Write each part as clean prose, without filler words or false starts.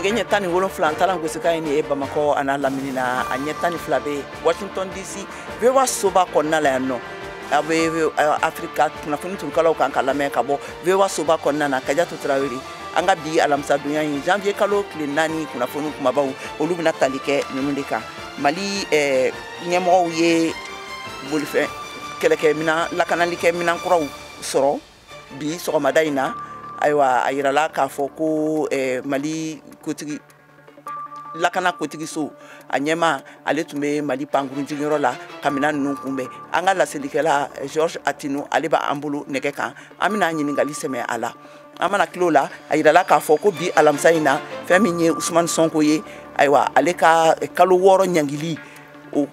nege tani wolonfila talan gosika ni e Bamako ana laminina anye tani flabe Washington DC vewa soba konna la no abe Afrika tunafuni tulukala kan kalame kabo vewa soba konna na Kadiatou Traoré anga bi alamsa dunya yi janvier kalo klinani kunafuni kumabaw olu bina talike nunundika Mali nyemo ye bolfe keleke mina lakanalike mina kuraw soro bi sogomada ina aywa ayirala ka foko Mali kotigi lakana kotigi so anyema ale tumbe Mali panguru jingiro la kamina nunu kumbe anga la selikela George Atino aleba ambulu negeka amina nyiningali seme ala amana kilola ayirala ka foko bi alamsaina feminye Ousmane Sonko ye aywa ale ka kalo woro nyangili o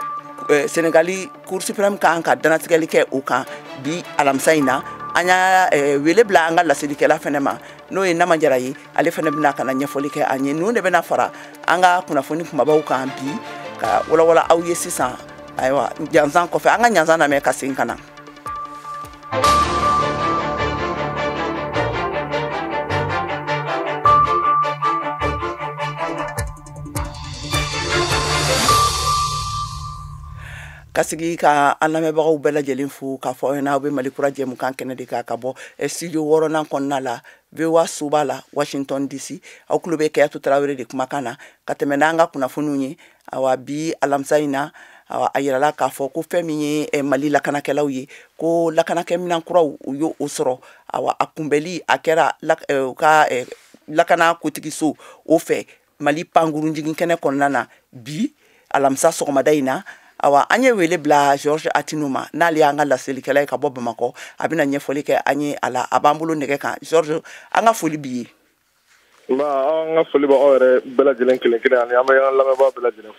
Senegali Cour suprême ka danatigeli ke o kan bi alamsaina anya wele bla anga la selikela fenema no e nama jara yi ale fene bina kana nyefoli ke anye no ne bena fara anga kunafoni kumabaw kan bi ka wala aw ye sisan aywa janzan ko fe anga nyanzan na me ka sinkana kasigi ka aname bagaw bela jelen fu ka fo na be Mali kura jemu kan kene de ka kabo studio woro nan konna la vewa subala Washington DC aw klube Kadiatou Traoré de kumakana katemena nga kuna fununye awa bi alamsaina awa ayirala ka fo ko feminye Mali lakana kelawye ko lakana kemina kuraw yo osoro awa akumbeli akera lakana kotigi so o fe Mali panguru njigin kene konna na bi alamsa sogomadaina awa anye wele bla George Atinuma nali anga la selikela ka bo Bamako abina nyefoli ke anye ala abambulo nege kan George anga foli bi ba anga foli ba ore bela jelen kelen ani amaya la ba bela jelen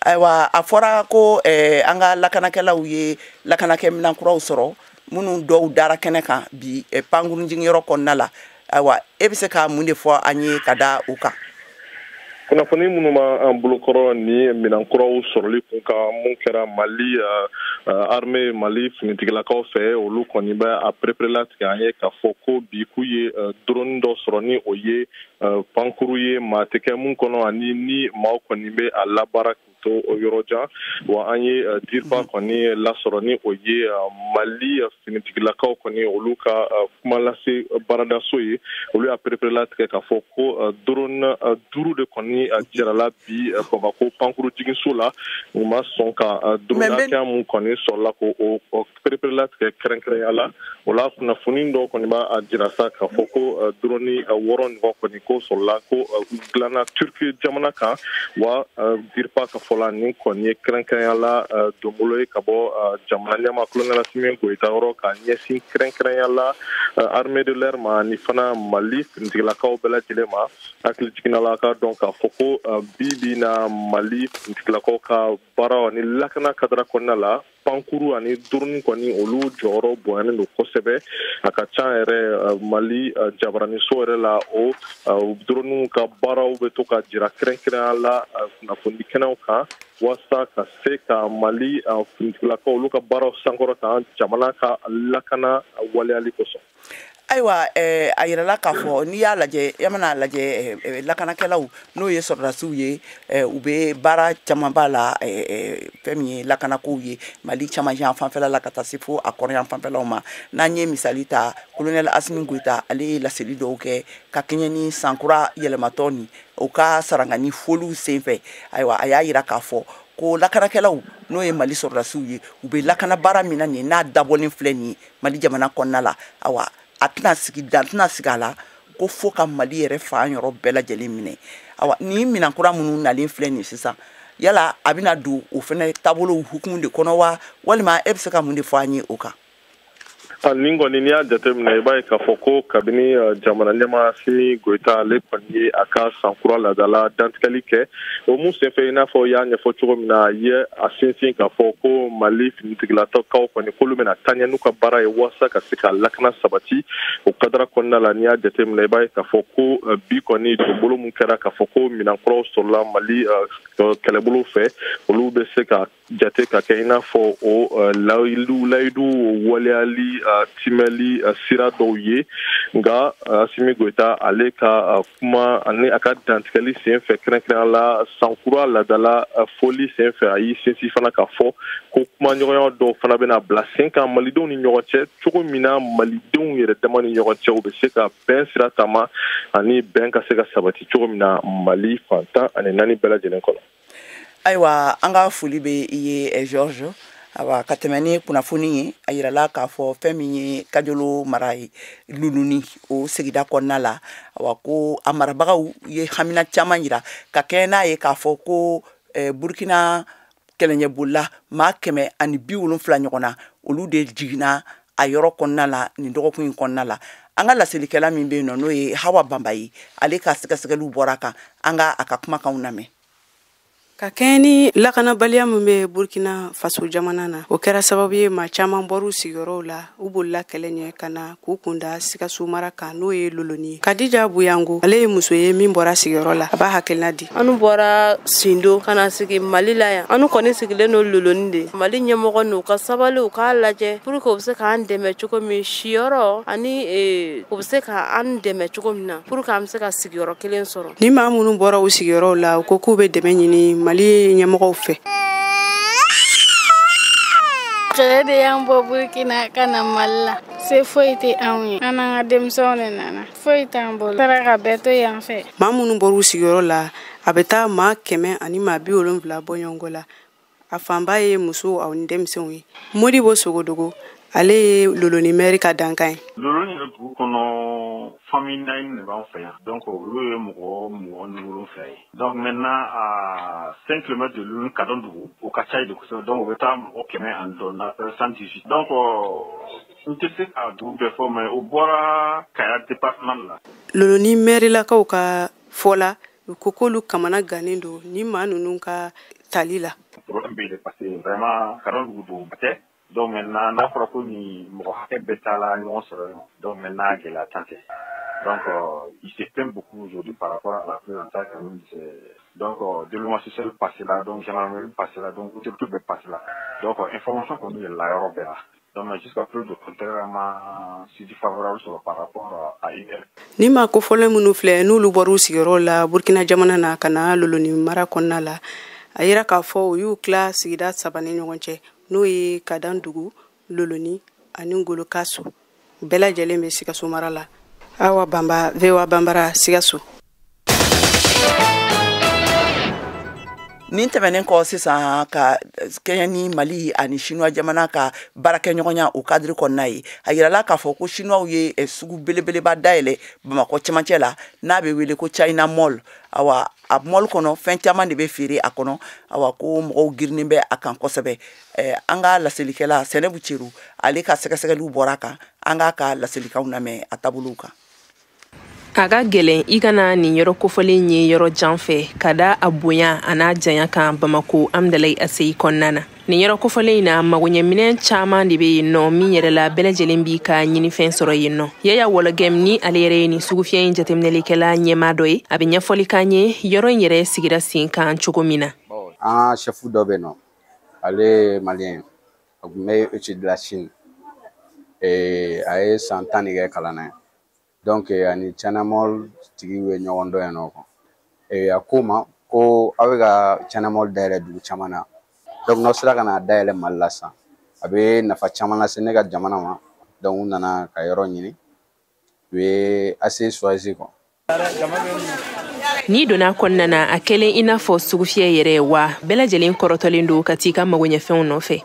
aywa afora ko anga lakana kela uye lakana ke minan kura usoro munu do dara kene kan bi panguru njingiro konnala aywa ebise ka munde fo anye kada uka kuna foni munuma an bulukoro ni minankuraw soroli kun ka mun kɛra Mali armée Mali finitigilakaw fɛ olu kɔni bɛ a préparé tigɛ an ye k'a fɔ ko bi k'u ye drone dɔ sɔrɔ ni o ye pankuru ye maa tɛ kɛ mun kɔnɔ ani ni maaw kɔni bɛ a labaara to o yɔrɔ jan wa an ye dirba kɔni lasɔrɔ ni o ye Mali finitigilakaw kɔni olu ka kuma lase baaradaso ye olu y'a préparé tigɛ k'a fɔ ko drone 5 de kɔni a jirala bi Bamako pankuru jiginso la u ma sɔn ka drone hakɛya mun kɔni sɔrɔla ko o préparé tigɛ kɛrɛnkɛrɛnya la o la kunnafoni dɔ kɔni b'a jira sa k'a fɔ ko drone 6 ɲɔgɔn kɔni ko sɔrɔla ko dilanna Turki jamana kan wa dirba ka fɔla nin kɔni ye kɛrɛnkɛrɛnya la donbolo ye ka bɔ jamana ɲɛma kolonɛla Asimi Goyita yɔrɔ ka ɲɛsin kɛrɛnkɛrɛnya la armée de l'air ma ni fana Mali finitigilakaw bɛɛ lajɛlen ma hakili jiginna la ka dɔn k'a fɔ ko bi na Mali finitigilakaw ka baara ani lakana kadara kɔnɔna la pankuru ani drone kɔni olu jɔyɔrɔ bonyalen don kosɛbɛ a ka ca yɛrɛ Mali jabaraniso yɛrɛ la o drone ka baaraw bɛ to ka jira kɛrɛnkɛrɛnya la kunnafoni kɛnɛw kan wasa ka se ka Mali finitigilakaw olu ka baaraw sankɔrɔta jamana ka lakana waleyali kosɔn aywa ayirala ka fo ni ya laje yamana laje lakanakelaw no ye sordasiw ye u be bara caman ba la fɛn lakanako ye Mali caman jan fanfɛla la ka taa se fo a kɔrɔyan fanfɛlaw ma n'an ye misali ta colonel Asimi Goyita ale laseli dɔw kɛ ka kɛɲɛ ni sankura yɛlɛmatɔ ni o ka sarangani foliw senfɛ aywa a y'a yira k'a fɔ ko lakanakelaw n'o ye Mali sordasiw ye u be lakana baara min na nin n'a dabɔlen filɛ nin Mali jamana kɔnɔna la awa a tɛna sigi a la ko fo ka Mali yɛrɛ fan yɔrɔ bɛɛ lajɛlen minɛ awa ni minankura minnu nalen filɛ nin sisan yala a bɛna don o fɛnɛ taabolo hukumu de kɔnɔ wa walima e bɛ se ka mun de fɔ an ye o kan nin kɔni n'i y'a jateminɛ i b'a ye k'a fɔ ko kabini jamana ɲɛmaa Asimi Goyita ale kɔni ye a ka sankura laadala dantigɛli kɛ o mun senfɛ i n'a fɔ i y'a ɲɛfɔ cogo min na a ye a sinsin k'a fɔ ko Mali finitigilakaw kɔni k'olu bɛna taaɲɛ n'u ka baara ye walasa ka se ka lakana sabati o kadara kɔnɔna la n'i y'a jateminɛ i b'a ye k'a fɔ ko bi kɔni donbolo mun kɛra k'a fɔ ko minankuraw sɔrɔla Mali kɛlɛbolo fɛ olu bɛ se ka jate ka kɛ i n'a fɔ o layidu waleyali timɛli sira dɔw ye nka Assimi Goïta ale ka kuma ani a ka dantigɛli sen fɛ kɛrɛnkɛrɛnnenya la sankura ladala foli sen fɛ a y'i sinsin fana ka fɔ ko kumaɲɔgɔnya dɔw fana bɛna bila sen kan malidenw ni ɲɔgɔn cɛ cogo min na malidenw yɛrɛ dama ni ɲɔgɔn cɛ u bɛ se ka bɛn sira taama ani bɛn ka se ka sabati cogo min na Mali fantan ani naani bɛɛ lajɛlen kɔnɔ. Ayiwa an ka foli bɛ i ye George awa ka tɛmɛ ni kunnafoni ye a yirala k'a fɔ fɛn min ye Kajolo mara ye Luluni o sigida kɔnɔna la awa ko a marabagaw ye hamina caman yira ka kɛ n'a ye k'a fɔ ko Burkina kɛlɛɲɛbolila maa 170 ɲɔgɔn na olu de jiginna a yɔrɔ kɔnɔna la nin dɔgɔkun in kɔnɔna la an ka laselilikɛla min bɛ yen n'o ye Hawa Bambayi ale ka sɛgɛsɛgɛliw bɔra kan an ka a ka kumakanw lamɛn. Ka kɛ ni lakanabaliya min bɛ Burkina Faso jamana na o kɛra sababu ye maa caman bɔr'u sigiyɔrɔw la u bolila kɛlɛ ɲɛ ka na k'u kunda Sikaso mara kan n'o ye Loloni ye. Kadija Buyango ale ye muso ye min bɔra sigiyɔrɔ la a b'a hakilina di. Anu bɔra Sindo ka na sigi Mali la yan anu kɔni sigilen no Loloni de Mali ɲɛmɔgɔ n'u ka sabali u k'a lajɛ pour que u bɛ se k'an dɛmɛ cogo min siyɔrɔ ani u bɛ se k'an dɛmɛ cogo min na pour que an bɛ se ka sigiyɔrɔ kelen sɔrɔ. Ni maa minnu bɔra u sigiyɔrɔw la u ko k'u bɛ dɛmɛ ɲini Mali ɲɛmɔgɔw fɛ. Kɛlɛ de y'an bɔ Burkina ka na Mali la se foyi tɛ anw ye an n'an ka denmisɛnw de nana foyi t'an bolo taara ka bɛɛ to yan fɛ. Maa minnu bɔra u sigiyɔrɔ la a bɛ taa maa 100 ani maa 70 bɔ ɲɔgɔn la a fanba ye muso ani denmisɛnw ye. Modibo Sogodogo ale ye Loloni maire ka dankan ye. Loloni yɛrɛ dugu kɔnɔ famille 9 de b'an fɛ yan donc olu ye mɔgɔ 7 ye donc maintenant à 5 km de Loloni Kadɔndugu o ka ca de kosɛbɛ donc o bɛ taa mɔgɔ 100 ani dɔɔni na 118 donc n tɛ se ka dugu bɛɛ fɔ mais o bɔra Kaya département la. Loloni maire lakaw ka fɔ la u ko k'olu kamana gannen don ni maa ninnu ka tali la. Problème bɛ yen parce que vraiment Kadɔndugu don tɛ. Donc maintenant, n'a pas connu mon bétala, donc maintenant, il a tenté. Donc, il s'est plaint beaucoup aujourd'hui par rapport à la présentation. Donc, de loin, c'est le passé là, donc j'en ai même passé là, donc tout le passé là. Donc, information qu'on a là, donc jusqu'à plus de contrairement, c'est défavorable par rapport à IR. Ni ma ko fɔlɔ minnu filɛ n'olu bɔr'u sigiyɔrɔ la Burkina jamana na ka na Loloni mara kɔnɔna la a yira k'a fɔ u y'u tila sigida 3 ni ɲɔgɔn cɛ n'o ye Kadɔndugu Loloni ani Ngolo Kasu bɛɛ lajɛlen bɛ Sikaso mara la. Awa Bamba VOA Bambara Sikaso. Nin tɛmɛnen kɔ sisan ka Kenya ni Mali ani Chinois jamana ka baarakɛɲɔgɔnya o cadre kɔnɔna ye a yirala k'a fɔ ko Chinois ye sugu belebeleba dayɛlɛ Bamakɔ cɛmancɛ la n'a bɛ wele ko China Mall awa a mall kɔnɔ fɛn caman de bɛ feere a kɔnɔ awa ko mɔgɔw girinin bɛ a kan kosɛbɛ an ka laselilikɛla Sɛnɛbu Cɛru ale ka sɛgɛsɛgɛliw bɔra kan an ka laselikanw lamɛn a taabolow kan. A ka gɛlɛn I kana nin yɔrɔ kofɔlen ye yɔrɔ jan fɛ ka da a bonya a n'a janya kan Bamako Amdalayi Aseyi kɔnɔna na. Nin yɔrɔ kofɔlen in na magoɲɛminɛn caman de bɛ yen nɔ min yɛrɛ la bɛɛ lajɛlen b'i ka ɲinifɛn sɔrɔ yen nɔ. Yaya Wɔlɔgɛm ni ale yɛrɛ ye nin sugufiyɛ in jateminɛlikɛla ɲɛmaa dɔ ye a bɛ ɲɛfɔli k'an ye yɔrɔ in yɛrɛ sigira sen kan cogo min na. An chef dɔ bɛ yen nɔ ale ye malien a tun bɛ étude de la Chine a ye san 10 de kɛ kalan na. Donc ani China Mall tigi bɛ ɲɔgɔn dɔn yan nɔ a ko ma ko aw bɛ ka China Mall dayɛlɛ dugu caman na donc n'aw sera ka na dayɛlɛ Mali la sisan a bɛ nafa caman lase ne ka jamana ma donc u nana ka yɔrɔ ɲini u ye assez choisi quoi. Ni donna kɔnɔna na a kɛlen I n'a fɔ sugufiyɛ yɛrɛ wa bɛɛ lajɛlen kɔrɔtɔlen don ka t'i ka magoɲɛfɛnw nɔfɛ.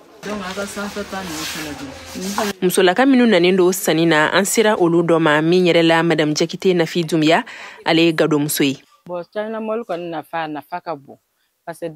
Musolaka minnu nanen don sanni na an sera olu dɔ ma min yɛrɛ la Madame Jakite Nafi Dumbuya ale ye gadomuso ye. Bon China Mall kɔni nafa ka bon parce que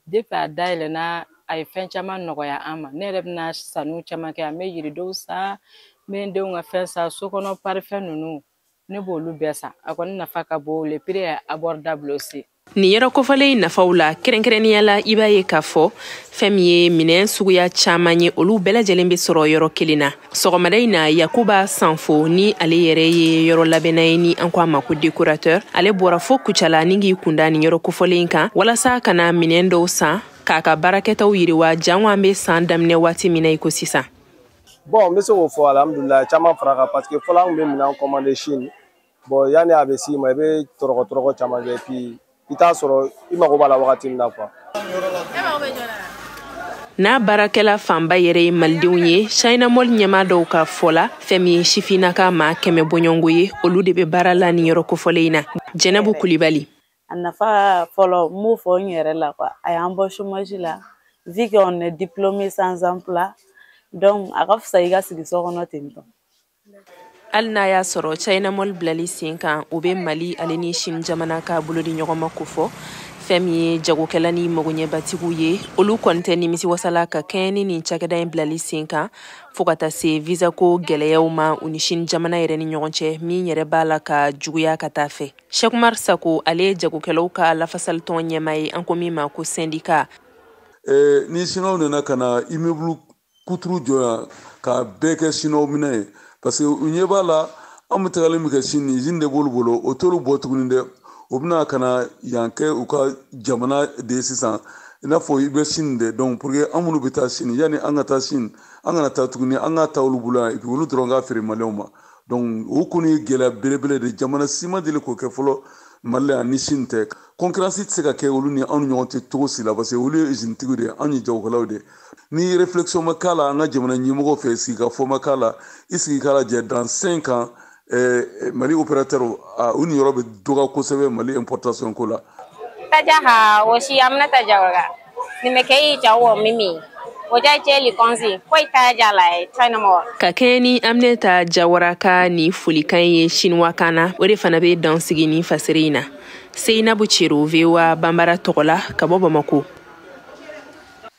depuis a dayɛlɛnna a ye fɛn caman nɔgɔya an ma ne yɛrɛ bɛna sanu caman kɛ an bɛ yiridenw san n bɛ n denw ka fɛn san sokɔnɔ parfɛn ninnu ne b'olu bɛɛ san a kɔni nafa ka bon le prix est abordable aussi. Nin yɔrɔ kofɔlen nafaw la kɛrɛnkɛrɛnnenya la I b'a ye k'a fɔ fɛn min ye minɛn suguya caman ye olu bɛɛ lajɛlen bɛ sɔrɔ yɔrɔ kelen na. Sɔgɔmada in na Yakuba Sanfo ni ale yɛrɛ ye yɔrɔ labɛnna ye ni an ko a ma ko décorateur ale bɔra fo Kucala ni k'i kunda nin yɔrɔ kofɔlen kan walasa ka na minɛn dɔw san k'a ka baarakɛtaw yiriwa jango an bɛ san daminɛ waati min na I ko sisan. Bon, mais c'est au fond, alhamdoulilah, caman fara parce que fɔlɔ an kun bɛ minɛn commandé Chine. Bon, yani a bɛ s'i ma i bɛ tɔrɔgɔ caman kɛ puis i t'a sɔrɔ i mago b'a la wagati min na quoi. N'a baarakɛla fanba yɛrɛ ye malidenw ye, China Mall ɲɛmaa dɔw ka fɔ la fɛn min ye sifinnaka maa 100 bɔɲɔngo ye, olu de bɛ baara la ni yɔrɔ kofɔlen in na. Jɛnɛbu Kulibali. A nafa fɔlɔ m'o fɔ n yɛrɛ la quoi, a y'an bɔ chômage la, vu qu'on est diplômé sans emploi, donc a ka fisa i ka sigi so kɔnɔ ten tɔ. Hali n'a y'a sɔrɔ China Mall bilali sen kan, o bɛ Mali ale ni Chine jamana ka bolo di ɲɔgɔn ma ko fɔ. Fɛn min ye jagokɛla ni magoɲɛbatigiw ye, olu kɔni tɛ nimisi wasala ka kɛɲɛ ni cakɛda in bilali sen kan fo ka taa se visa ko gɛlɛyaw ma u ni Chine jamana yɛrɛ ni ɲɔgɔn cɛ min yɛrɛ b'a la ka juguya ka taa fɛ. Cheikh Umar Sako ale ye jagokɛlaw ka lafasalitɔn ɲɛmaa ye, an ko min ma ko syndicat. Ni Sinaw nana ka na immeuble kuturu jɔ yan ka bɛɛ kɛ Sinaw minɛ ye parce que u ɲɛ b'a la an bɛ tagalen min kɛ Sini usine de b'olu bolo o t'olu bɔ tuguni dɛ. O bɛna ka na yan kɛ u ka jamana de sisan i n'a fɔ i bɛ Sini de donc pour que an minnu bɛ taa Sini yani an ka taa Sini an kana taa tuguni an ka taa olu bolo yan et puis olu dɔrɔn ka feere maliyɛnw ma donc o kɔni ye gɛlɛya belebele de jamana si ma deli k'o kɛ fɔlɔ Mali la yan ni Sini tɛ concurrence tɛ se ka kɛ olu ni anw ni ɲɔgɔn cɛ cogo si la parce que olu ye usine tigiw de ye anw ye jagokɛlaw de ye ni réflexion ma k'a la an ka jamana ɲɛmɔgɔw fɛ sigikafɔ ma k'a la i sigi k'a lajɛ dans 5 ans Mali opérateur u ni yɔrɔ bɛ dɔgɔ kosɛbɛ Mali importation ko la. Tajaha wosi amna tajawaga nimekei jawo mimi wojaje likonzi foi tajala China Mall. Ka kɛɲɛ ni Aminata Jawara ka ni folikan ye Chinois kan na, o de fana bɛ dansigi ni fasiri in na. Seinabu Ciro VOA Bambara tɔgɔ la ka bɔ Bamako.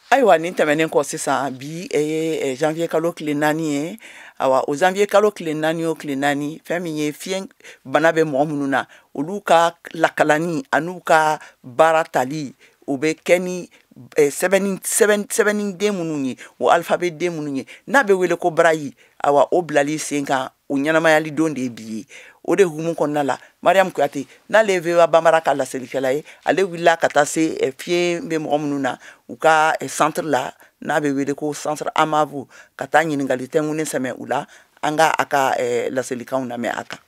Ayiwa nin tɛmɛnen kɔ sisan bi ye janvier kalo tile 4 ye awa o janvier kalo tile 4 o tile 4 fɛn min ye fiɲɛ bana bɛ mɔgɔ minnu na olu ka lakalani an'u ka baara tali o bɛ kɛ ni sɛbɛnni den minnu ye o alphabet den minnu ye n'a bɛ wele ko barayi awa o bilali sen kan o ɲɛnamayali don de ye bi ye o de hukumu kɔnɔna la Mariam Kuyate n'ale ye VOA Bambara ka laselikɛla ye ale wulila ka taa se fiɲɛ bɛ mɔgɔ minnu na u ka centre la n'a bɛ wele ko centre Amavu ka taa ɲininkali tɛŋunen sɛmɛ u la an ka a ka laselikanw lamɛn a kan.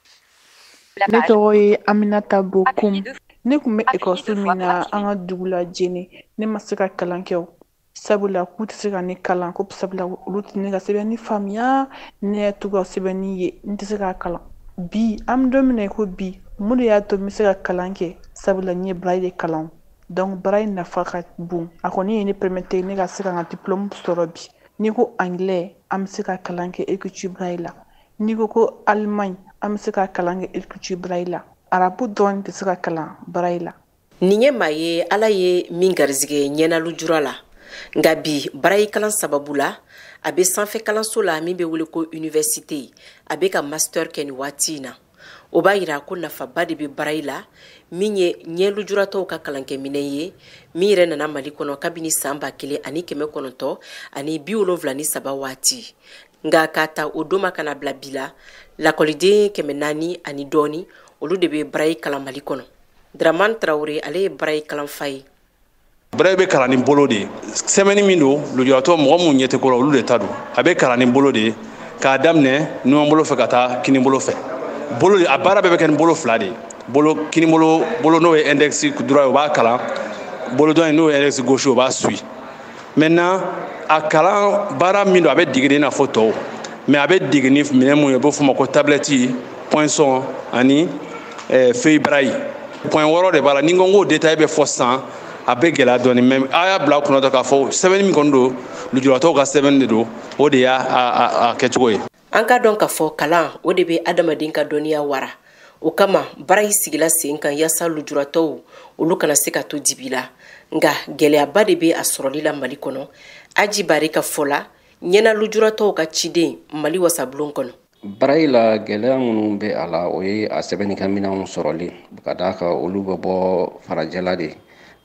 Ne tɔgɔ ye Aminata Bokum. Ne kun bɛ ekɔliso min na an ka dugu la Jene ne ma se ka kalan kɛ o sabula k'u tɛ se ka ne kalan ko sabula olu tɛ ne ka sɛbɛnni faamuya ne yɛrɛ t'u ka sɛbɛnni ye n tɛ se ka kalan bi an bɛ don min na ko bi mun de y'a to n bɛ se ka kalan kɛ sabula n ye Braille de kalan donc Braille nafa ka bon a kɔni ye ne permettre ne ka se ka n ka diplôme sɔrɔ bi ni ko anglais an bɛ se ka kalan kɛ écriture Braille la ni ko Allemagne an bɛ se ka kalan kɛ écriture Braille la arabu dɔrɔn tɛ se ka kalan Braille la. Nin ye maa ye Ala ye min garizigɛ ɲɛnalu jura la nka bi Braille kalan sababu la a bɛ sanfɛ kalanso la min bɛ wele ko université a bɛ ka master kɛ nin waati in na o b'a yira ko nafaba de bɛ Braille la min ye ɲɛlujuratɔw ka kalankɛminɛ ye min yɛrɛ nana Mali kɔnɔ kabini san 1973 waati nka k'a ta o don ma kana bila bi la lakɔliden 400 ani dɔɔni olu de bɛ Braille kalan Mali kɔnɔ. Dramane Traoré ale ye Braille kalan fa ye. Braille bɛ kalan ni bolo de ye sɛbɛnni min don lujuratɔ mɔgɔ minnu ɲɛ tɛ ko la olu de ta don a bɛ kalan ni bolo de ye k'a daminɛ numan bolo fɛ ka taa kini bolo fɛ bolo a baara bɛɛ bɛ kɛ ni bolo 2 de ye kini bolo n'o ye index droit o b'a kalan bolo dɔ in n'o ye index gauche o b'a suit maintenant a kalan baara min don a bɛ dege i n'a fɔ tɔw mais a bɛ dege ni minɛn mun ye u b'o fɔ ma ko tablette poinçon ani feuille Braille point 6 de b'a la ni n ko k'o détail bɛ fɔ sisan a bɛ gɛlɛya dɔɔni mais a y'a bila kunna k'a fɔ sɛbɛnni min kɔni don lujuratɔw ka sɛbɛnni de don o de y'a kɛcogo ye. An ka dɔn k'a fɔ kalan o de bɛ adamaden ka dɔnniya wara o kama Braille sigila sen kan yaasa lujuratɔw olu kana se ka to dibi la nka gɛlɛyaba de bɛ a sɔrɔli la Mali kɔnɔ Aji Bare ka fɔ la ɲɛna lujuratɔw ka ciden Mali wasabulon kɔnɔ. Braille la gɛlɛya minnu bɛ a la o ye a sɛbɛnnikɛminɛnw sɔrɔli ka d'a kan olu bɛ bɔ farajɛla de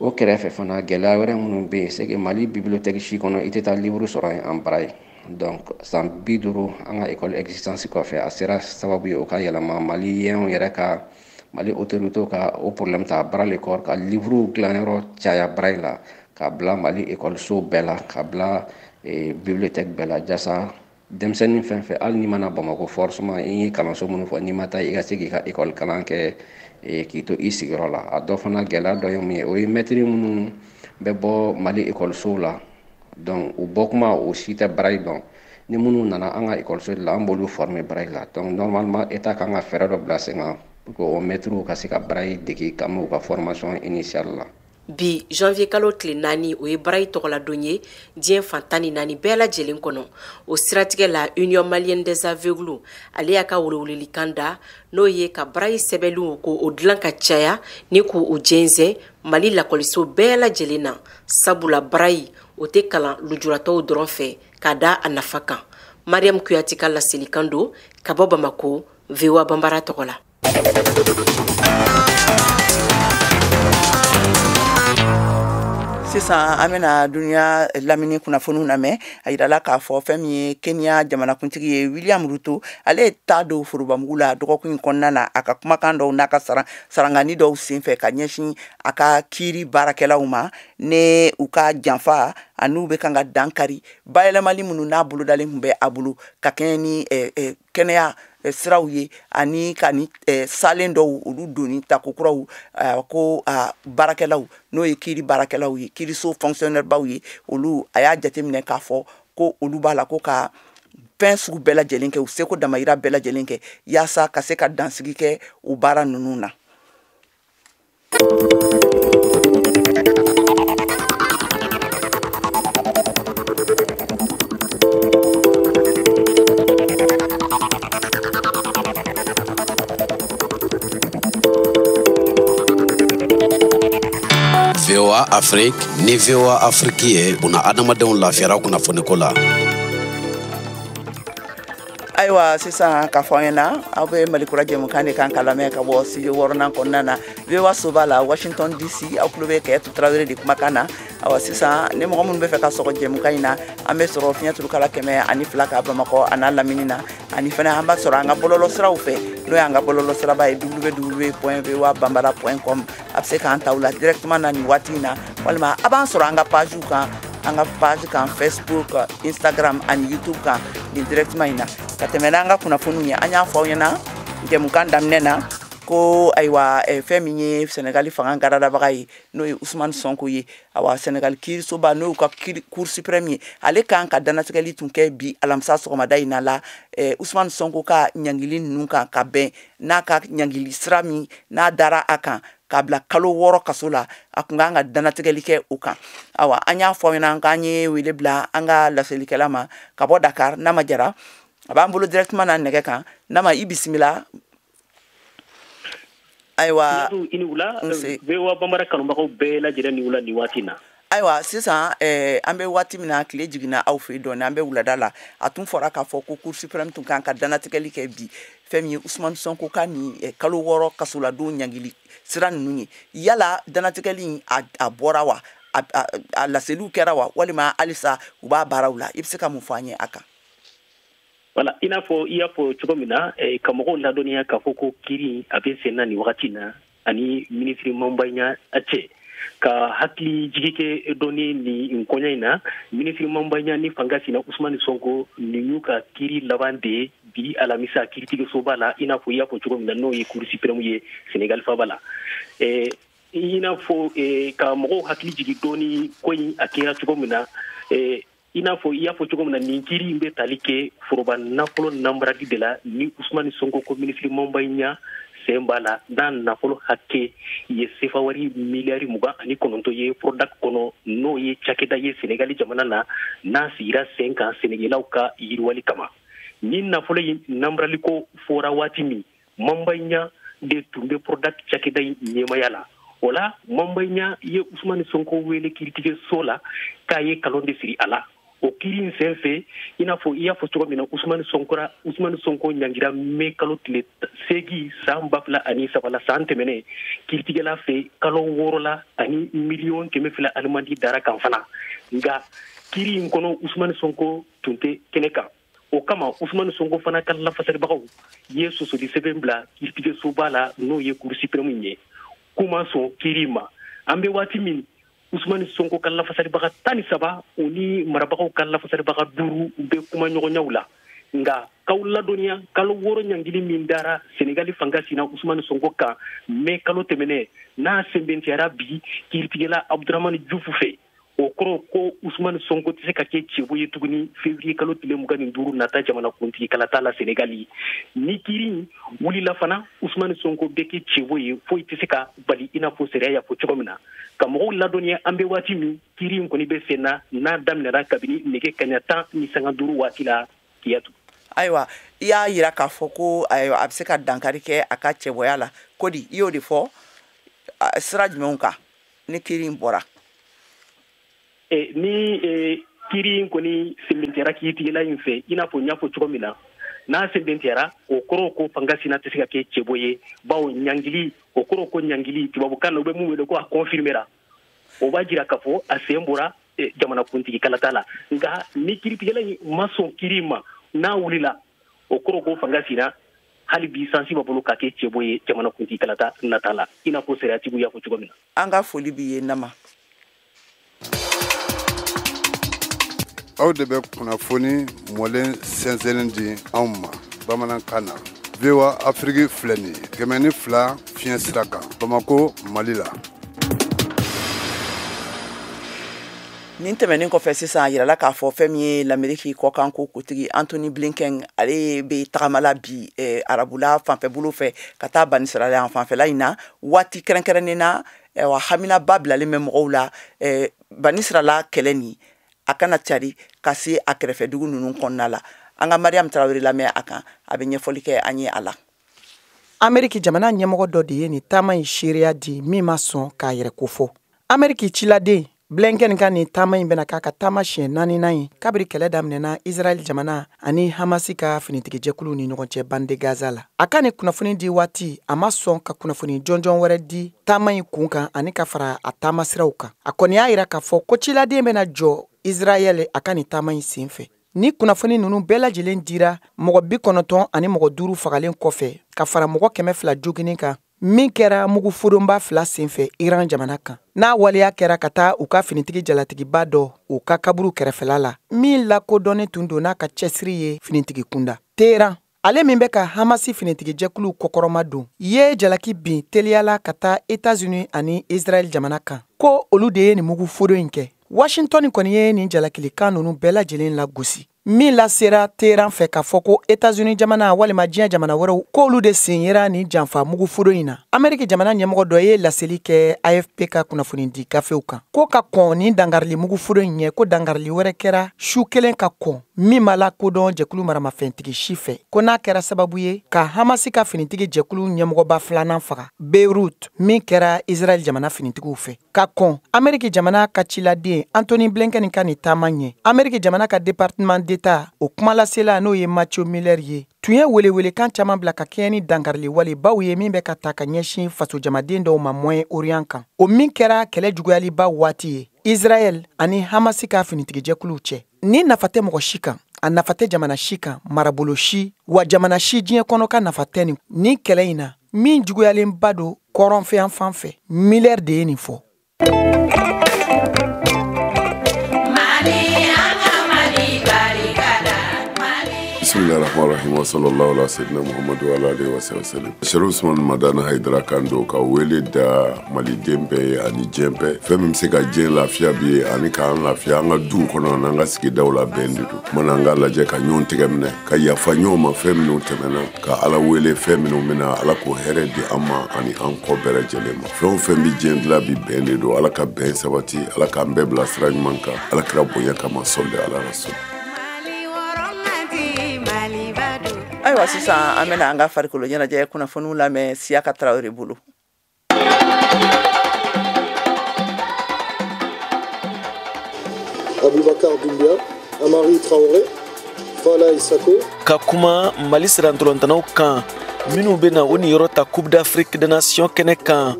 o kɛrɛfɛ fana gɛlɛya wɛrɛ minnu bɛ yen c'est que Mali bibliothèque si kɔnɔ i tɛ taa livre sɔrɔ yen en Braille donc san 50 an ka école existence kɔfɛ a sera sababu ye o ka yɛlɛma maliyɛnw yɛrɛ ka Mali autorités ka o problème ta bras le corps ka livre dilanyɔrɔ caya Braille la ka bila Mali école so bɛɛ la ka bila bibliothèque bɛɛ la jasa denmisɛnnin fɛn fɛn hali n'i mana Bamako forcément i ye kalanso minnu fɔ n'i ma taa i ka se k'i ka école kalan kɛ k'i to i sigiyɔrɔ la a dɔ fana gɛlɛya dɔ ye mun ye o ye maître minnu bɛ bɔ Mali écolesow la donc u bɔkuma o si tɛ baraji dɔn ni minnu nana an ka écoleso de la an b'olu former baraji la donc normalement état kan ka fɛɛrɛ dɔ bila sen kan pour que o maîtres ka se ka baraji dege ka m'u ka formation initiale la. Bi janvier kalo tile 4 o ye baraji tɔgɔladon ye diɲɛ fan 14 bɛɛ lajɛlen kɔnɔ o siratigɛ la Union Malienne des Aveugles ale y'a ka welewelekan da n'o ye ka baraji sɛbɛnlenw ko o dilan ka caya ni k'o jɛnsɛn Mali lakɔliso bɛɛ lajɛlen na sabula baraji o tɛ kalan lujuratɔw dɔrɔn fɛ ka da a nafa kan. Mariam Kuyati ka laselikan don ka bɔ Bamako VOA Bambara tɔgɔ la. Sisan an bɛna dunuya lamini kunnafoniw lamɛn a yirala k'a fɔ fɛn min ye Kenya jamanakuntigi ye William Ruto ale ye taa don forobamugu la dɔgɔkun in kɔnɔna na a ka kumakan dɔw n'a ka sarangani dɔw senfɛ ka ɲɛsin a ka kiiri baarakɛlaw ma ne u ka janfa an'u bɛ kan ka dankari bayɛlɛmali minnu n'a bolodalen tun bɛ a bolo ka kɛɲɛ ni kɛnɛya siraw ye ani ka ni salen dɔw olu doni takokuraw ko baarakɛlaw n'o ye kiiri baarakɛlaw ye kiiriso fonctionnaire baw ye olu a y'a jateminɛ k'a fɔ ko olu b'a la ko ka fɛn sugu bɛɛ lajɛlen kɛ u seko damayira bɛɛ lajɛlen kɛ yaasa ka se ka dansigi kɛ u baara ninnu na. VOA Afrique ni VOA Afrique ye buna adamadenw lafiyara kunnafoniko la. Ayiwa sisan k'a fɔ an ɲɛna aw bɛ Malikura jɛmukan de kan ka lamɛn ka bɔ studio 6nan kɔnɔna na VOA Soba la Washington DC aw tulo bɛ Kɛyatu Tarawele de kumakan na. Awa sisan ni mɔgɔ minnu bɛ fɛ ka sɔgɔ jɛmukan in na an bɛ sɔrɔ fiɲɛturukala 102 ka Bamakɔ a n'a lamini na ani fana an b'a sɔrɔ an ka bɔlɔlɔ siraw fɛ n'o y'an ka bɔlɔlɔ siraba ye www.voabambara.com a bɛ se k'an ta u la directement na nin waati in na walima a b'an sɔrɔ an ka pagew kan an ka page kan Facebook Instagram ani YouTube kan nin directement in na ka tɛmɛ n'an ka kunnafoniw ye an y'a fɔ aw ɲɛna jɛmukan daminɛ na ko ayiwa fɛn min ye Senegali fanga garadabaga ye n'o ye Ousmane Sonko ye awa Senegal kiirisoba n'o ka Cour suprême ye ale kan ka danatigɛli tun kɛ bi alamisa sɔgɔmada in na la Ousmane Sonko ka ɲangili ninnu kan ka bɛn n'a ka ɲangili sira min n'a dara a kan k'a bila kalo 6 kaso la a kun kan ka danatigɛli kɛ o kan awa an y'a fɔ ɲɛna k'an ye wele bila an ka laselikɛla ma ka bɔ Dakar n'a ma jara a b'an bolo directement na nɛgɛ kan n'a ma i bisimila. Ayiwa VOA Bambara kanubagaw bɛɛ lajɛlen ni wula ni waati na. Ayiwa sisan an bɛ waati min na tile jiginna aw fɛ dɔɔni an bɛ wulada la a tun fɔra k'a fɔ ko Cour suprême tun kan ka danatigɛli kɛ bi fɛn min ye Ousmane Sonko ka ni kalo 6 kasoladon ɲangili sira ninnu ye yala danatigɛli in a bɔra wa a laseliw kɛra wa walima halisa u b'a baaraw la i bɛ se ka mun fɔ an ye a kan. Wala i n'a fɔ i y'a fɔ cogo min na ka mɔgɔw ladɔnniya k'a fɔ ko kiiri a bɛ sen na nin wagati na ani ministre Mambaɲa a cɛ ka hakili jigi kɛ dɔnni nin kɔɲɔ in na ministre Mambaɲa ni fanga sina Ousmane Sonko nin y'u ka kiiri laban de ye bi alamisa kiiritigisoba la i n'a fɔ i y'a fɔ cogo min na n'o ye Cour suprême ye Sénégal faba la i n'a fɔ ka mɔgɔw hakili jigi dɔnni ko in a kɛra cogo min na i n'a fɔ i y'a fɔ cogo min na nin kiiri in bɛ tali kɛ foroba nafolo nambarali de la ni Ousmane Sonko ko ministre Mambaɲa sen b'a la n'a nafolo hakɛ ye sefa wari miliyari 29 ye Prodac kɔnɔ n'o ye cakɛda ye Sénégali jamana na n'a sigira sen kan Sénégalais ka yiriwali kama ni nafolo in nambarali ko fɔra waati min Mambaɲa de tun bɛ Prodac cakɛda in ɲɛmaya la o la Mambaɲa ye Ousmane Sonko wele kiiritigɛso la k'a ye kalon de siri a la o kiiri in sen fɛ i n'a fɔ i y'a fɔ cogo min na Ousmane Sonko ɲangira mɛ kalo tile 8 san 2003 la san tɛmɛnen kiiritigɛla fɛ kalo 6 la ani miliyɔn 200 alimandi dara kan fana nka kiiri in kɔnɔ Ousmane Sonko tun tɛ kɛnɛ kan o kama Ousmane Sonko fana ka lafasaribagaw ye sosoli sɛbɛn bila kiiritigɛsoba la n'o ye Cour suprême ye kuma sɔn kiiri ma an bɛ waati min Ousmane Sonko ka lafasaribaga 13 o ni marabagaw ka lafasaribaga 5 u bɛ kuma ɲɔgɔnyaw la nga kawla doniya kalo woro nyangili mindara Senegali fanga sina Ousmane Sonko kan me kalo temene na sembentiara bi kirtigela Abdourahmane Diouf fe o koro ko Ousmane Sonko tise ka ke cheboye tuguni février kalo tile mugani nduru nata jamana kunti kala tala Senegali ni kiri wuli la fana Ousmane Sonko beke cheboye fo tise ka bali ina fo seria ya fo chogomina kamo la doniya ambe wati mi kiri ngoni be sena na damnara kabini nege kanyata ni sanganduru wati la kiyatu aywa iya yira ka fɔ ko aywa a bɛ se ka dankari kɛ a ka cɛbɔya la kodi i y'o de fɔ sira jumɛnw kan ni kiri in bɔra ni kiri in kɔni sɛbɛntiyara kiitigɛla in fɛ i n'a fɔ n y'a fɔ cogo min na n'a sɛbɛntiyara o kɔrɔ ko fanga sina tɛ se ka kɛ cɛbɔ ye bawo ɲangili o kɔrɔ ko ɲangili tubabukan na u bɛ mun wele ko a confirmera o b'a jira k'a fɔ a sen bɔra jamanakuntigi kalata la nka ni kiritigɛla in ma sɔn kiri ma n'a wulila o kɔrɔ ko fanga sina hali bi sansi b'a bolo ka kɛ cɛbɔ ye jamanakuntigi kalata nata la i n'a fɔ sariatigiw y'a fɔ cogo min na an ka foli b'i ye Nama aw de bɛ kunnafoni mɔlen sɛnsɛnnen di anw ma bamanankan na VOA Afrique filɛ nin ye 102 fiɲɛ sira kan Bamako Mali la nin tɛmɛnen kɔfɛ sisan a yirala k'a fɔ fɛn min ye l'Amérique kɔkan ko kutigi Anthony Blinken ale bɛ tagamala bi arabula fanfɛ bolo fɛ ka taa Bani Israël fanfɛla in na waati kɛrɛnkɛrɛnnen na wa haminaba bilalen bɛ mɔgɔw la Bani Israël kɛlɛ nin a kana cari ka se a kɛrɛfɛdugu ninnu kɔnɔna la an ka Mariam Traoré lamɛn a kan a bɛ ɲɛfɔli kɛ an ye a la Amérique jamana ɲɛmɔgɔ dɔ de ye nin taama in seereya di min ma sɔn k'a yɛrɛ ko fɔ Amérique ciladen Blinken ka nin taama in bɛna k'a ka taama siɲɛ 4nan ye kabiri kɛlɛ daminɛna Israel jamana ani Hamasi ka finitigijɛkulu ni ɲɔgɔn cɛ bande Gaza la a ka nin kunnafoni di waati a ma sɔn ka kunnafoni jɔnjɔn wɛrɛ di taama in kun kan ani ka fara a taama siraw kan a kɔni y'a yira k'a fɔ ko ciladen bɛna jɔ Israel a ka nin taama in sen fɛ ni kunnafoni ninnu bɛɛ lajɛlen dira mɔgɔ 90 ani mɔgɔ 5 fagalen kɔfɛ ka fara mɔgɔ 100 joginin kan min kɛra mugu fodonba 2 senfɛ Iran jamana kan n'a waleya kɛra ka taa u ka finitigi jalatigiba dɔ u ka kaburu kɛrɛfɛla la min lakodɔnnen tun don n'a ka cɛsiri ye finitigi kunda Teheran ale min bɛ ka Hamasi finitigijɛkulu kɔkɔrɔma don ye jalaki bin teliyala ka taa États-Unis ani Israel jamana kan ko olu de ye nin mugu fodon in kɛ Washington kɔni ye nin jalakilikan ninnu bɛɛ lajɛlen lagosi min lasera Teheran fɛ k'a fɔ ko États-Unis jamana walima diɲɛ jamana wɛrɛw k'olu de sen yera nin janfa mugu fodon in na Amérique jamana ɲɛmɔgɔ dɔ ye laseli kɛ AFP ka kunnafoni di gafew kan ko ka kɔn nin dangarili mugu fodon in ɲɛ ko dangarili wɛrɛ kɛra su kelen ka kɔn min ma lakodɔn jɛkulu maramafɛntigi si fɛ ko n'a kɛra sababu ye ka Hamasi ka finitigi jɛkulu ɲɛmɔgɔba 2nan faga Beirut min kɛra Israel jamana finitigiw fɛ ka kɔn Amérique jamana ka ciladen Anthony Blinken ka nin taama ɲɛ Amérique jamana ka département d'État o kumalasela n'o ye Matthew Miller ye tun ye welewelekan caman bila ka kɛɲɛ ni dangarili wale baw ye min bɛ ka ta ka ɲɛsin faso jamaden dɔw ma Moyen-Orient kan o min kɛra kɛlɛ juguyaliba waati ye Israel ani Hamasi ka finitigijɛkuluw cɛ ni nafa tɛ mɔgɔ si kan a nafa tɛ jamana si kan marabolo si wa jamana si diɲɛ kɔnɔ ka nafa tɛ nin kɛlɛ in na min juguyalenba don kɔrɔnfɛyan fan fɛ Miller de ye nin fɔ Bismillahirrahmanirrahim wa sallallahu ala sayyidina Muhammad wa ala alihi wa sallam. Sharif Usman Madana Haidara kan do ka wele da maliden bɛɛ ani diɲɛ bɛɛ fɛn min bɛ se ka diɲɛ lafiya bi ye ani k'an lafiya an ka duw kɔnɔ n'an ka sigidaw la bɛn de don. Kuma na an k'a lajɛ ka ɲɔgɔn tɛgɛ minɛ ka yafa ɲɔgɔn ma fɛn minnu tɛmɛna ka Ala wele fɛn minnu bɛna Ala k'o hɛrɛ di an ma ani an kɔ bɛɛ lajɛlen ma. Fɛn o fɛn bɛ diɲɛ dilan bi bɛn de don Ala ka bɛn sabati Ala k'an bɛɛ bila sira ɲuman kan Ala kira bonya kama sɔli ala rasul. Ayiwa sisan an bɛna an ka farikolo ɲɛnajɛ kunnafoniw lamɛn Siyaka Traoré bolo. Aboubakar Doumbia, Amari Traoré, Fala Isako. Ka kuma Mali sirantolantanaw kan minnu bena o ni yɔrɔ ta Coupe d'Afrique des Nations kɛnɛ kan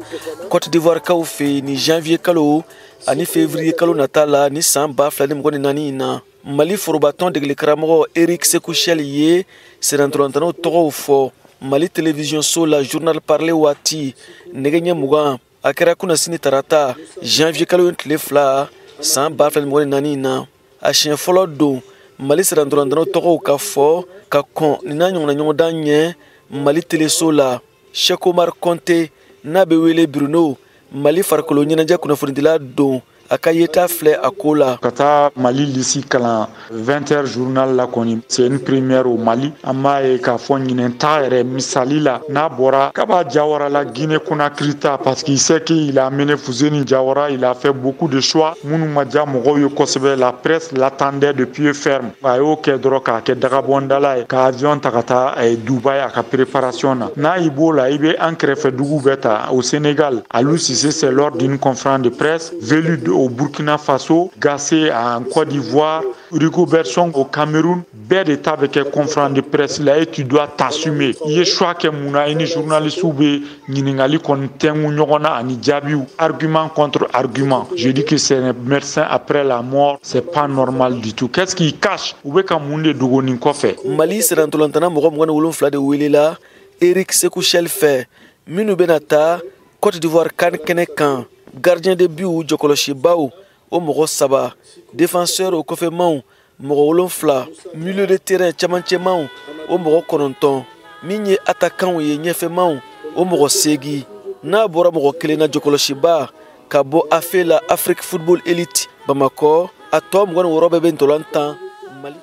Côte d'Ivoire kaw fɛ ni janvier kalo ani février kalo nata la ni san 2024 na Mali forobatɔn degeli karamɔgɔ Eric Sekouchel ye sirantolantanaw tɔgɔw fɔ Mali télévision so la journal parler waati nɛgɛ ɲɛ 20 a kɛra kunnasini tarata janvier kalo tile 2 san 2024 na a siɲɛ fɔlɔ don Mali sirandurandano tɔgɔw ka fɔ ka kɔn nin n'a ɲɔgɔnna ɲɔgɔndan ɲɛ Mali teleso la. Cheikh Omar Konte n'a bɛ wele Bruno Mali farikolo ɲɛnajɛ kunnafonidila don a ka yeta filɛ a ko la. Ka taa Mali lisi kalan 20h journal la kɔni c'est une première au Mali. An b'a ye k'a fɔ ɲinɛn ta yɛrɛ misali la n'a bɔra Kaba Diawara la Guinée Conakry ta parce qu'il sait qu'il a mené Fuseni Diawara, il a fait beaucoup de choix minnu ma diya mɔgɔw ye kosɛbɛ. La presse l'attendait de pied ferme. A y'o kɛ dɔrɔn k'a kɛ dagabɔndala ye ka avion ta ka taa Dubaï a ka préparation na. N'a y'i b'o la i bɛ an kɛrɛfɛ dugu bɛɛ ta au Sénégal. Aliou Cissé c'est lors d'une conférence de presse velu au Burkina Faso, Gassé en Côte d'Ivoire, Rigobert Song au Cameroun, bɛɛ de ta bɛ kɛ conférence de presse la et tu dois t'assumer. I ye choix kɛ mun na i ni journalistes bɛ ɲininkali kɔni tɛngu ɲɔgɔn na ani jaabiw, argument contre argument. Je dis que c'est un médecin après la mort, c'est pas normal du tout. Qu'est-ce qu'il cache? U bɛ ka mun de dogo nin kɔfɛ? Mali sirantolantana mɔgɔ 27 de welela Eric Sekouchel fɛ minnu bɛna taa Côte d'Ivoire CAN kɛnɛ kan. Gardien de but jɔkɔlɔsibaw o mɔgɔ 3, défenseur o kɔfɛmaw mɔgɔ 7, milieu de terrain camancɛmaw o mɔgɔ 9, min ye attaquant ye ɲɛfɛmaw o mɔgɔ 8. N'a bɔra mɔgɔ 1 na jɔkɔlɔsiba ka bɔ AFE la Afrique Football Elite Bamakɔ a tɔ 26 bɛɛ bɛ ntolantan Mali.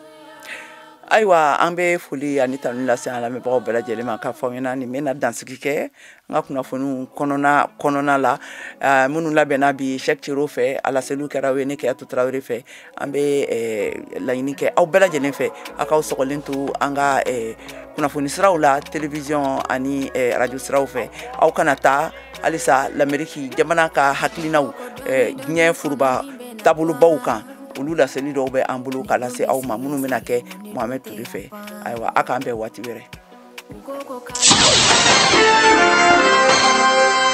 Ayiwa an bɛ foli ani tanu lase an lamɛnbagaw bɛɛ lajɛlen ma k'a fɔ aw ɲɛna nin bɛna dansigi kɛ n ka kunnafoniw kɔnɔna la minnu labɛnna bi Cheikh Thiro fɛ Alaselu kɛra o ye ne Keyatu Tarawele fɛ an bɛ laɲini kɛ aw bɛɛ lajɛlen fɛ a k'aw sɔgɔlen to an ka kunnafoni siraw la télévision ani radio siraw fɛ aw kana taa halisa l'Amérique jamana ka hakilinaw diɲɛ furuba taabolobaw kan olu laseli dɔw bɛ an bolo k'a lase aw ma minnu bɛna kɛ Mohamed Touré fɛ ayiwa a k'an bɛn waati wɛrɛ.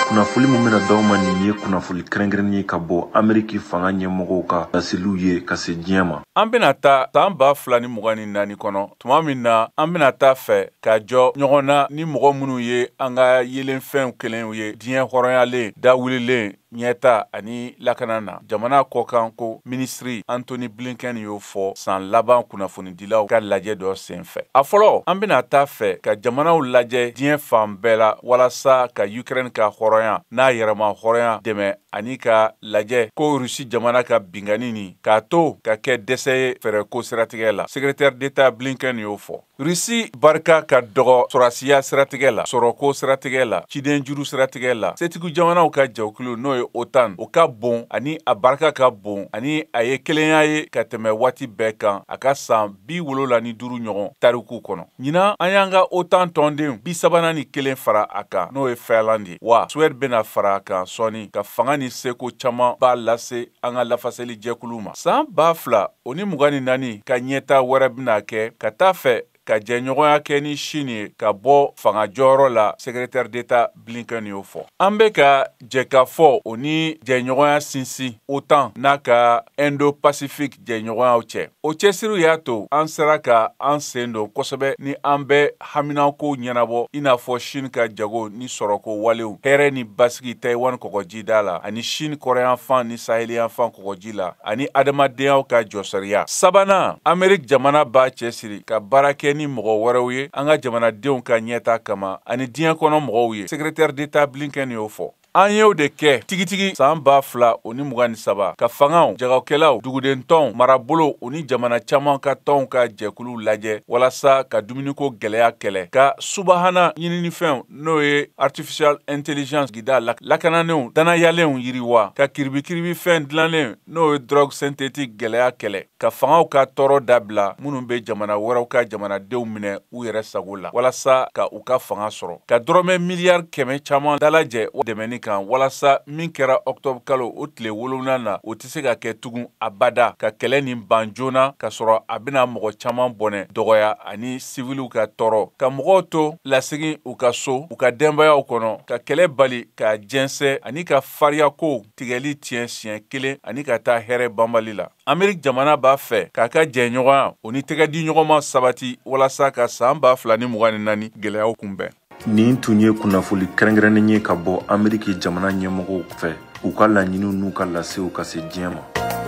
Kunnafoni mun bɛna d'aw ma nin ye kunnafoni kɛrɛnkɛrɛnnen ye ka bɔ Ameriki fanga ɲɛmɔgɔw ka laseliw ye ka se diɲɛ ma. An bɛna taa san 2024 kɔnɔ tuma min na an bɛna taa fɛ ka jɔ ɲɔgɔn na ni mɔgɔ minnu ye an ka yelenfɛnw kelenw ye diɲɛ hɔrɔnyalen dawulilen ɲɛta ani lakana na. Jamana kɔkan ko ministri Anthony Blinken y'o fɔ san laban kunnafonidilaw ka lajɛ dɔ senfɛ. A fɔlɔ an bɛna taa fɛ ka jamanaw lajɛ diɲɛ fan bɛɛ la walasa ka Ukraine ka hɔrɔnya n'a yɛrɛma hɔrɔnya dɛmɛ ani ka lajɛ ko Rusi jamana ka bingani nin k'a to ka kɛ dɛsɛ ye fɛrɛ ko siratigɛ la. Secrétaire d'État Blinken y'o fɔ. Rusi barika ka dɔgɔ sɔrɔsiya siratigɛ la, sɔrɔko siratigɛ la, ciden juru siratigɛ la. Setigu jamanaw ka jɛkulu n'o ye OTAN o ka bon ani a barika ka bon ani a ye kelenya ye ka tɛmɛ waati bɛɛ kan a ka san 75 ɲɔgɔn tariku kɔnɔ. Ɲinan an y'an ka OTAN tɔnden 31 fara a kan n'o ye Finland ye. Wa Suède bɛna fara a kan sɔni ka fanga ni seko caman b'a lase an ka lafaseli jɛkulu ma. San 2024 ka ɲɛta wɛrɛ bɛna kɛ ka taa fɛ ka jɛɲɔgɔnya kɛ ni Chine ye ka bɔ fanga jɔyɔrɔ la. Secrétaire d'État Blinken y'o fɔ. An bɛ ka jɛ ka fɔ o ni jɛɲɔgɔnya sinsin OTAN n'a ka Indo-Pacifique jɛɲɔgɔnyaw cɛ. O cɛsiriw y'a to an sera ka an sen don kosɛbɛ ni an bɛ haminako ɲɛnabɔ i n'a fɔ Chine ka jago ni sɔrɔko walew, hɛrɛ ni basigi Taïwan kɔgɔjida la ani Chine kɔrɔyanfan ni Saheliyanfan kɔgɔji la ani adamadenyaw ka jɔsɛriya. Sabanan Amérique jamana b'a cɛsiri ka baara kɛ ni mɔgɔ wɛrɛw ye an ka jamanadenw ka ɲɛta kama ani diɲɛ kɔnɔ mɔgɔw ye. Secrétaire d'État Blinken y'o fɔ. An y'o de kɛ tigitigi san 2023 ka fangaw, jagokɛlaw, duguden tɔnw, marabolo o ni jamana caman ka tɔnw ka jɛkulu lajɛ walasa ka dumuniko gɛlɛya kɛlɛ ka subahana ɲininifɛnw n'o ye artificial intelligence gida lakananenw danayalenw yiriwa ka kiribikiribi fɛn dilanlen n'o ye drogue synthétique gɛlɛya kɛlɛ ka fangaw ka tɔɔrɔ dabila minnu bɛ jamana wɛrɛw ka jamanadenw minɛ u yɛrɛ sago la walasa ka u ka fanga sɔrɔ ka dɔrɔmɛ miliyari 100 caman dalajɛ dɛmɛni kan walasa min kɛra octobre kalo o tile 7 na o tɛ se ka kɛ tugun abada ka kɛlɛ nin ban joona ka sɔrɔ a bɛna mɔgɔ caman bɔnɛ dɔgɔya ani civiliw ka tɔɔrɔ ka mɔgɔw to lasegin u ka so u ka denbayaw kɔnɔ ka kɛlɛ bali ka jɛnsɛ ani ka fariya ko tigɛli tiɲɛ siɲɛ 1 ani ka taa hɛrɛ banbali la. Amérique jamana b'a fɛ k'a ka jɛɲɔgɔnya o ni tɛgɛdi ɲɔgɔnma sabati walasa ka san 2024 gɛlɛyaw kunbɛn. Nin tun ye kunnafoni kɛrɛnkɛrɛnnen ye ka bɔ Ameriki jamana ɲɛmɔgɔw fɛ u ka laɲiniw n'u ka lasew ka se diɲɛ ma.